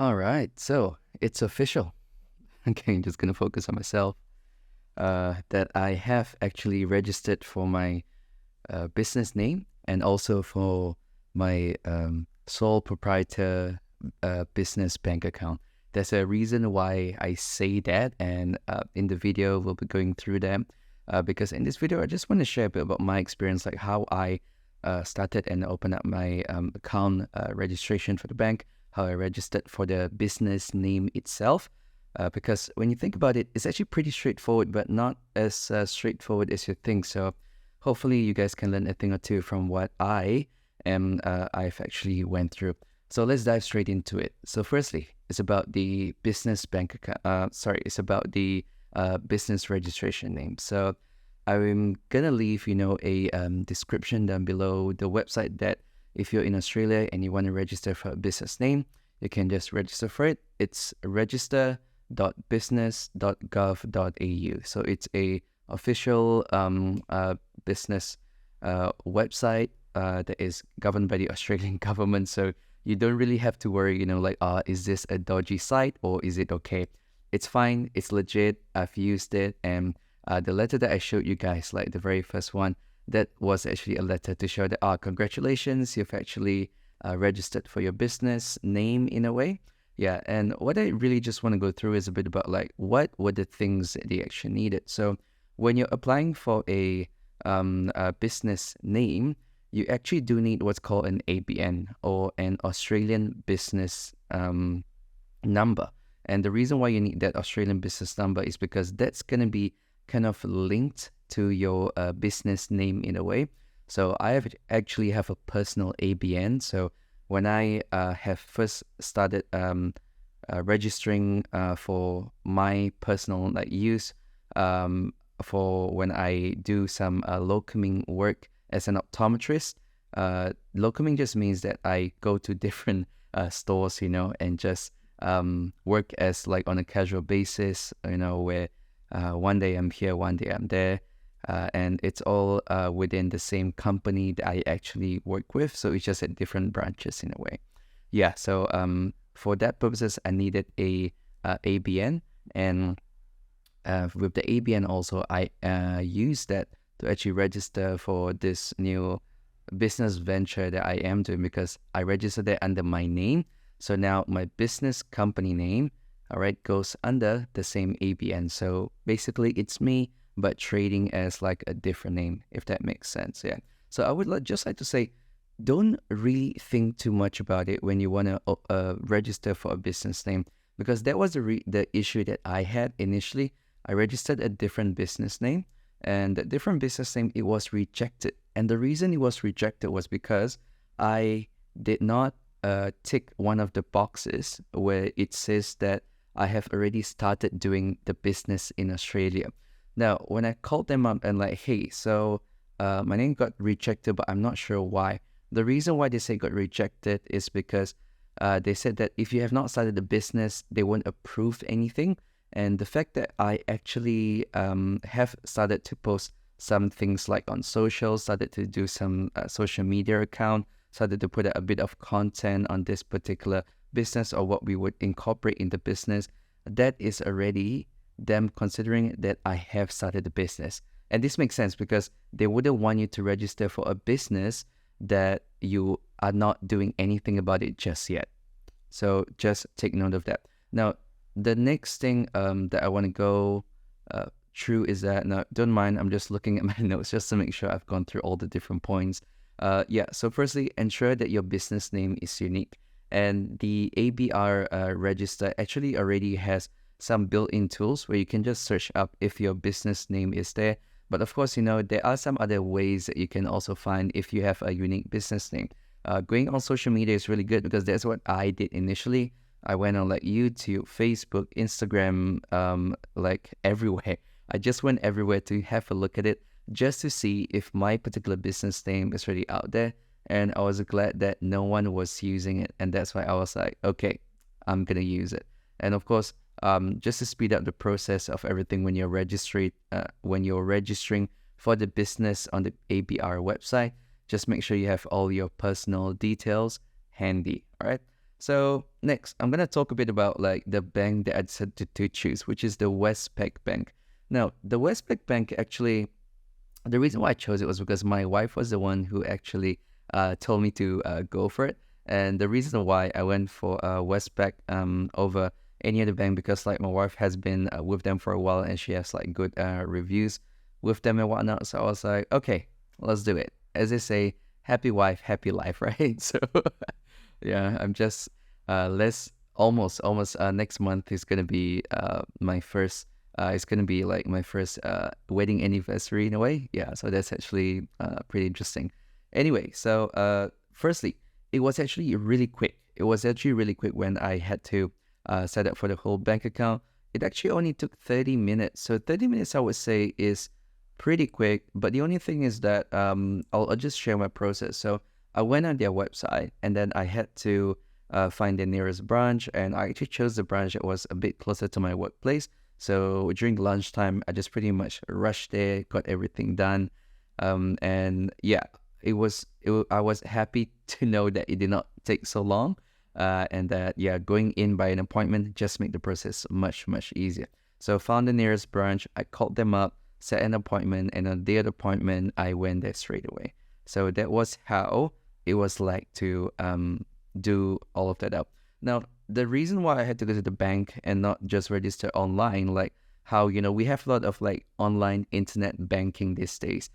All right, so it's official. Okay, I'm just gonna focus on myself. That I have actually registered for my business name and also for my sole proprietor business bank account. There's a reason why I say that, and in the video we'll be going through them. Because in this video I just want to share a bit about my experience, like how I started and opened up my account registration for the bank, how I registered for the business name itself. Because when you think about it, it's actually pretty straightforward, but not as straightforward as you think. So hopefully you guys can learn a thing or two from what I've actually went through. So let's dive straight into it. So firstly, it's about the business bank account. It's about the business registration name. So I'm gonna leave a description down below the website that if you're in Australia and you want to register for a business name, you can just register for it. It's register.business.gov.au. So it's a official business website that is governed by the Australian government. So you don't really have to worry, is this a dodgy site or is it okay? It's fine. It's legit. I've used it. And the letter that I showed you guys, like the very first one, that was actually a letter to show that, congratulations, you've actually registered for your business name in a way. Yeah, and what I really just want to go through is a bit about like what were the things that they actually needed. So when you're applying for a business name, you actually do need what's called an ABN, or an Australian business number. And the reason why you need that Australian business number is because that's going to be kind of linked to your business name in a way. So I actually have a personal ABN. So when I have first started registering for my personal use, for when I do some locuming work as an optometrist. Locuming just means that I go to different stores, and just work as like on a casual basis, where one day I'm here, one day I'm there. And it's all within the same company that I actually work with. So it's just at different branches in a way. Yeah, so for that purposes, I needed a ABN. And with the ABN also, I use that to actually register for this new business venture that I am doing, because I registered it under my name. So now my business company name, all right, goes under the same ABN. So basically it's me, but trading as like a different name, if that makes sense. Yeah. So I would just like to say, don't really think too much about it when you want to register for a business name, because that was the issue that I had initially. I registered a different business name, and the different business name, it was rejected. And the reason it was rejected was because I did not tick one of the boxes where it says that I have already started doing the business in Australia. Now, when I called them up and like, hey, so my name got rejected, but I'm not sure why. The reason why they say got rejected is because they said that if you have not started the business, they won't approve anything. And the fact that I actually have started to post some things like on social, started to do some social media account, started to put a bit of content on this particular business or what we would incorporate in the business, that is already them considering that I have started the business. And this makes sense because they wouldn't want you to register for a business that you are not doing anything about it just yet. So just take note of that. Now, the next thing that I want to go through is that, now don't mind, I'm just looking at my notes just to make sure I've gone through all the different points. So firstly, ensure that your business name is unique. And the ABR register actually already has some built-in tools where you can just search up if your business name is there. But of course, there are some other ways that you can also find if you have a unique business name. Going on social media is really good because that's what I did initially. I went on like YouTube, Facebook, Instagram, like everywhere. I just went everywhere to have a look at it just to see if my particular business name is really out there. And I was glad that no one was using it. And that's why I was like, okay, I'm going to use it. And of course, just to speed up the process of everything when you're registering for the business on the ABR website, just make sure you have all your personal details handy. All right. So next, I'm gonna talk a bit about like the bank that I decided to choose, which is the Westpac Bank. Now, the Westpac Bank actually, the reason why I chose it was because my wife was the one who actually told me to go for it. And the reason why I went for Westpac over any other bank, because like my wife has been with them for a while and she has like good reviews with them and whatnot. So I was like, okay, let's do it. As they say, happy wife, happy life, right? So yeah, I'm just less almost next month is gonna be my first it's gonna be like my first wedding anniversary in a way. Yeah, so that's actually pretty interesting. Anyway, so firstly, it was actually really quick. It was actually really quick when I had to set up for the whole bank account. It actually only took 30 minutes. So 30 minutes, I would say, is pretty quick. But the only thing is that I'll just share my process. So I went on their website and then I had to find the nearest branch. And I actually chose the branch that was a bit closer to my workplace. So during lunchtime, I just pretty much rushed there, got everything done. And yeah, I was happy to know that it did not take so long. And that, yeah, going in by an appointment just made the process much easier. So found the nearest branch, I called them up, set an appointment, and on the day of the appointment, I went there straight away. So that was how it was like to do all of that up. Now, the reason why I had to go to the bank and not just register online, like how, we have a lot of like online internet banking these days.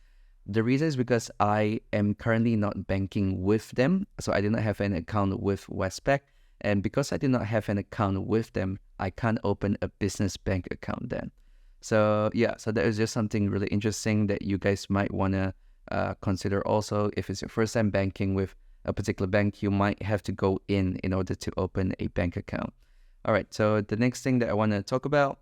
The reason is because I am currently not banking with them. So I did not have an account with Westpac. And because I did not have an account with them, I can't open a business bank account then. So yeah, so that is just something really interesting that you guys might want to consider also. If it's your first time banking with a particular bank, you might have to go in order to open a bank account. All right, so the next thing that I want to talk about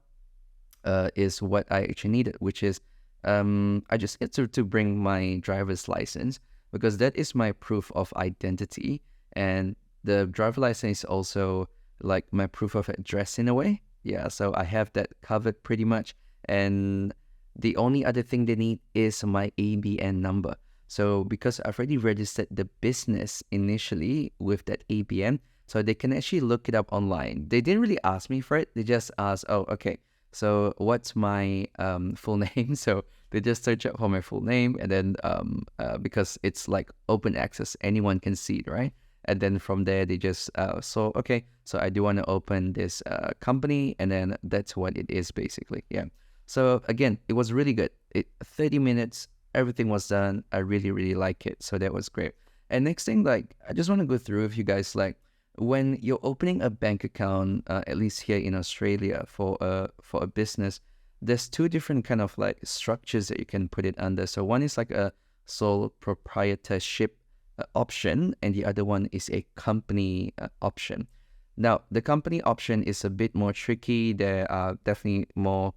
is what I actually needed, which is I just had to bring my driver's license because that is my proof of identity. And the driver license is also like my proof of address in a way. Yeah, so I have that covered pretty much. And the only other thing they need is my ABN number. So because I've already registered the business initially with that ABN, so they can actually look it up online. They didn't really ask me for it. They just asked, oh, okay, so what's my full name? So they just search up for my full name, and then because it's like open access, anyone can see it, right? And then from there, they just okay, so I do want to open this company, and then that's what it is basically. Yeah. So again, it was really good. 30 minutes, everything was done. I really like it. So that was great. And next thing, like, I just want to go through with you guys, like, when you're opening a bank account, at least here in Australia for a business, there's two different kind of like structures that you can put it under. So one is like a sole proprietorship option, and the other one is a company option. Now, the company option is a bit more tricky. There are definitely more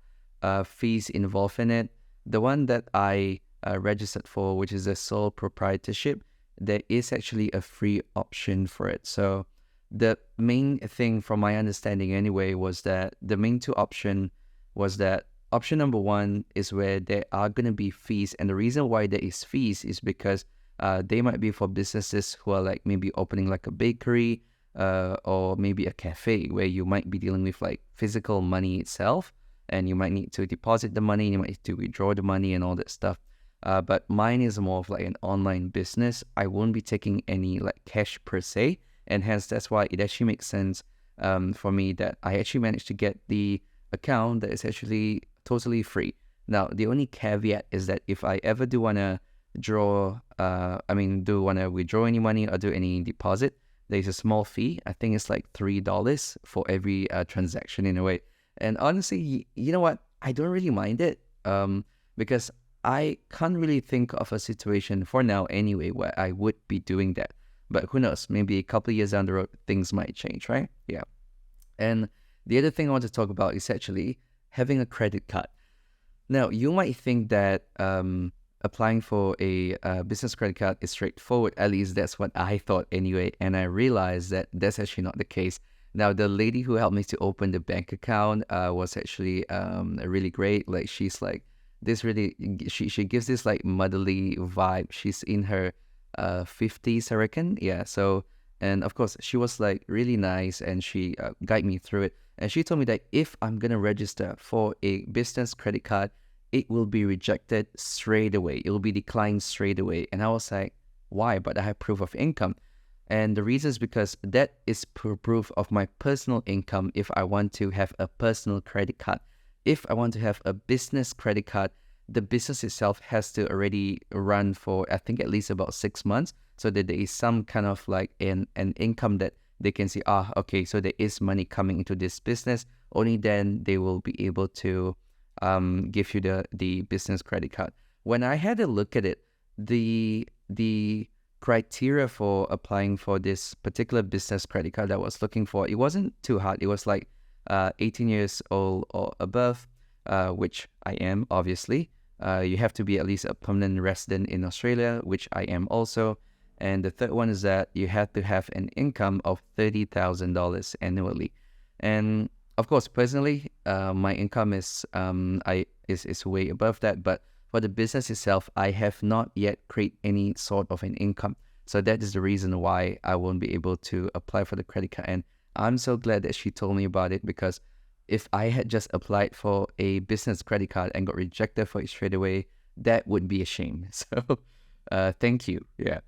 fees involved in it. The one that I registered for, which is a sole proprietorship, there is actually a free option for it. So the main thing, from my understanding anyway, was that the main two option was that option number one is where there are going to be fees. And the reason why there is fees is because they might be for businesses who are like maybe opening like a bakery or maybe a cafe where you might be dealing with like physical money itself, and you might need to deposit the money, you might need to withdraw the money and all that stuff. But mine is more of like an online business. I won't be taking any like cash per se, and hence that's why it actually makes sense for me that I actually managed to get the account that is actually totally free. Now, the only caveat is that if I ever do want to do want to withdraw any money or do any deposit, there's a small fee. I think it's like $3 for every transaction in a way. And honestly, you know what? I don't really mind it because I can't really think of a situation for now anyway where I would be doing that. But who knows? Maybe a couple of years down the road, things might change, right? Yeah. And the other thing I want to talk about is actually having a credit card. Now, you might think that applying for a business credit card is straightforward. At least that's what I thought anyway. And I realized that that's actually not the case. Now, the lady who helped me to open the bank account was actually really great. Like, she's like this really, she gives this like motherly vibe. She's in her 50s, I reckon. Yeah. So And of course, she was like really nice, and she guided me through it. And she told me that if I'm gonna register for a business credit card, it will be rejected straight away. It will be declined straight away. And I was like, why? But I have proof of income. And the reason is because that is proof of my personal income if I want to have a personal credit card. If I want to have a business credit card, the business itself has to already run for, I think, at least about 6 months, so that there is some kind of like an income that they can see, okay, so there is money coming into this business. Only then they will be able to give you the business credit card. When I had a look at it, the criteria for applying for this particular business credit card that I was looking for, it wasn't too hard. It was like 18 years old or above, which I am, obviously. You have to be at least a permanent resident in Australia, which I am also. And the third one is that you have to have an income of $30,000 annually. And of course, personally, my income is way above that. But for the business itself, I have not yet created any sort of an income. So that is the reason why I won't be able to apply for the credit card. And I'm so glad that she told me about it, because if I had just applied for a business credit card and got rejected for it straight away, that would be a shame. So thank you. Yeah.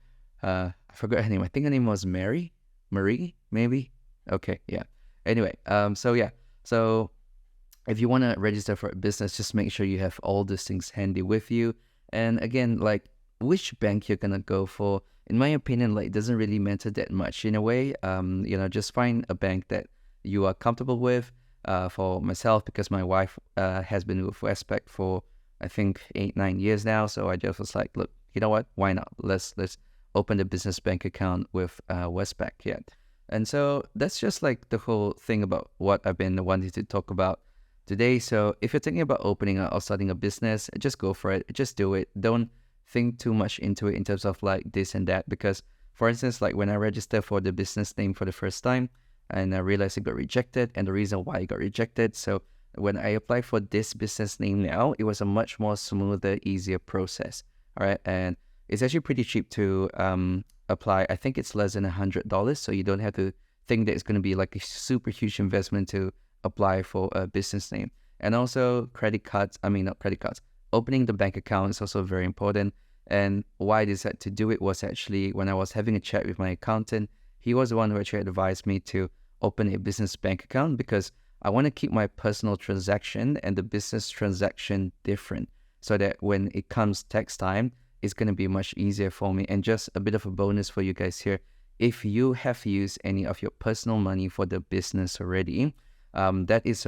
I forgot her name. I think her name was Marie, maybe. Okay. Yeah. Anyway, so yeah. So if you want to register for a business, just make sure you have all these things handy with you. And again, like which bank you're going to go for, in my opinion, like it doesn't really matter that much in a way. Just find a bank that you are comfortable with. For myself, because my wife has been with Westpac for, I think, 8-9 years now. So I just was like, look, you know what? Why not? Let's open the business bank account with Westpac. Yeah. And so that's just like the whole thing about what I've been wanting to talk about today. So if you're thinking about opening or starting a business, just go for it. Just do it. Don't think too much into it in terms of like this and that. Because, for instance, like when I registered for the business name for the first time, and I realized it got rejected, and the reason why it got rejected. So when I applied for this business name now, it was a much more smoother, easier process. All right. And it's actually pretty cheap to apply. I think it's less than $100. So you don't have to think that it's going to be like a super huge investment to apply for a business name. And also not credit cards, opening the bank account is also very important. And why I decided to do it was actually when I was having a chat with my accountant. He was the one who actually advised me to open a business bank account, because I want to keep my personal transaction and the business transaction different, so that when it comes tax time, it's going to be much easier for me. And just a bit of a bonus for you guys here, if you have used any of your personal money for the business already, that is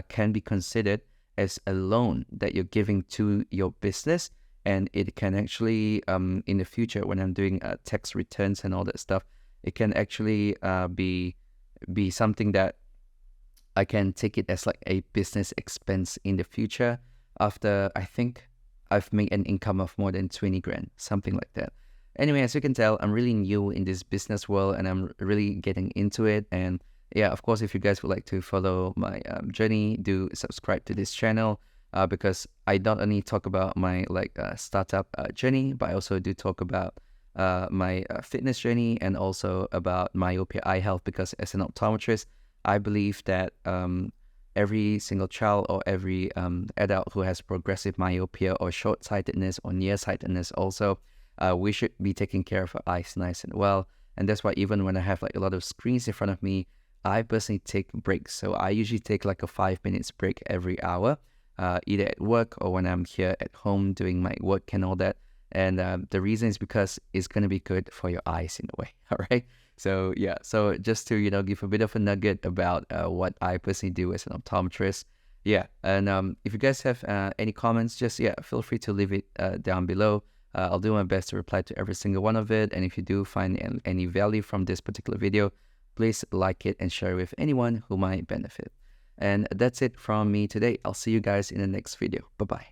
can be considered as a loan that you're giving to your business. And it can actually, in the future, when I'm doing tax returns and all that stuff, it can actually be something that I can take it as like a business expense in the future, after I think I've made an income of more than 20 grand, something like that. Anyway, as you can tell, I'm really new in this business world, and I'm really getting into it. And yeah, of course, if you guys would like to follow my journey, do subscribe to this channel, because I not only talk about my startup journey, but I also do talk about my fitness journey, and also about myopia eye health, because as an optometrist, I believe that every single child or every adult who has progressive myopia or short-sightedness or nearsightedness also, we should be taking care of our eyes nice and well. And that's why even when I have like a lot of screens in front of me, I personally take breaks. So I usually take like a 5 minutes break every hour, either at work or when I'm here at home doing my work and all that. And the reason is because it's going to be good for your eyes in a way. All right. So yeah, so just to, give a bit of a nugget about what I personally do as an optometrist. Yeah. And if you guys have any comments, just, feel free to leave it down below. I'll do my best to reply to every single one of it. And if you do find any value from this particular video, please like it and share it with anyone who might benefit. And that's it from me today. I'll see you guys in the next video. Bye-bye.